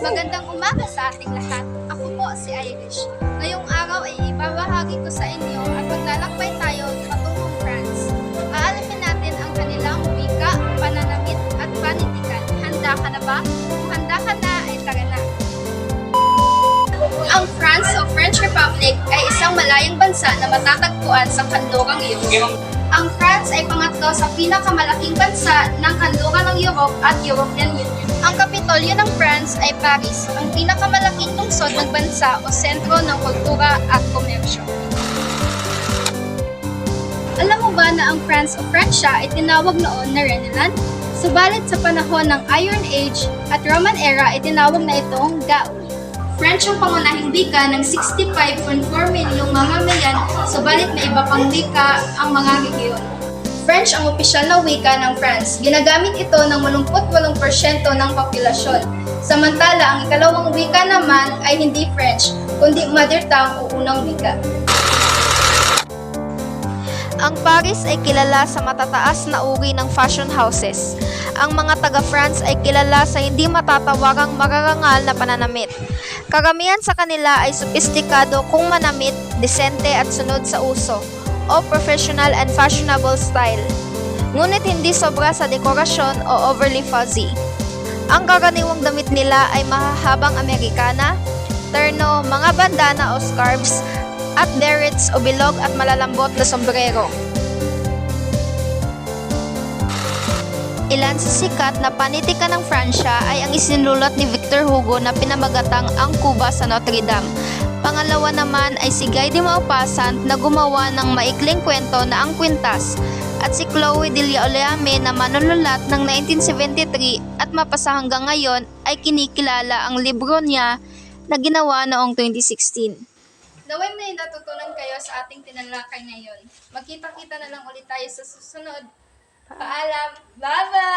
Magandang umaga sa ating lahat. Ako po si Irish. Ngayong araw ay ibabahagi ko sa inyo at maglalakbay tayo patungong France. Aalamin natin ang kanilang wika, pananamit at panitikan. Handa ka na ba? Kung handa ka na, ay tara na. Ang France o French Republic ay isang malayang bansa na matatagpuan sa kanlurang Europe. Ang France ay pangatlo sa pinakamalaking bansa ng kanlurang ng Europe at European Union. Ang kapitolyo ng France ay Paris, ang pinakamalaking lungsod ng bansa o sentro ng kultura at komersyo. Alam mo ba na ang France o Francia ay tinawag noon na Renaissance? Subalit sa panahon ng Iron Age at Roman era ay tinawag na itong Gaul. French ang pangunahing wika ng 65.4 milyong mamamayan, subalit may iba pang wika ang mga rehiyon. French ang opisyal na wika ng France. Ginagamit ito ng 88% ng populasyon. Samantala, ang ikalawang wika naman ay hindi French, kundi mother tongue o unang wika. Ang Paris ay kilala sa matataas na uri ng fashion houses. Ang mga taga-France ay kilala sa hindi matatawarang mararangal na pananamit. Karamihan sa kanila ay sopistikado kung manamit, disente at sunod sa uso, o professional and fashionable style. Ngunit hindi sobra sa dekorasyon o overly fuzzy. Ang karaniwang damit nila ay mahahabang Amerikana, terno, mga bandana o scarves, at berets o bilog at malalambot na sombrero. Ilan sa sikat na panitikan ng Francia ay ang isinulot ni Victor Hugo na pinamagatang Ang Kuba sa Notre Dame. Pangalawa naman ay si Guy de Maupassant na gumawa ng maikling kwento na Ang Kwintas, at si Chloé de Liollame na manunulat ng 1973 at mapasa hanggang ngayon ay kinikilala ang libro niya na ginawa noong 2016. Naway may natutunan kayo sa ating tinalakay ngayon. Magkita-kita na lang ulit tayo sa susunod. Paalam! Bye-bye!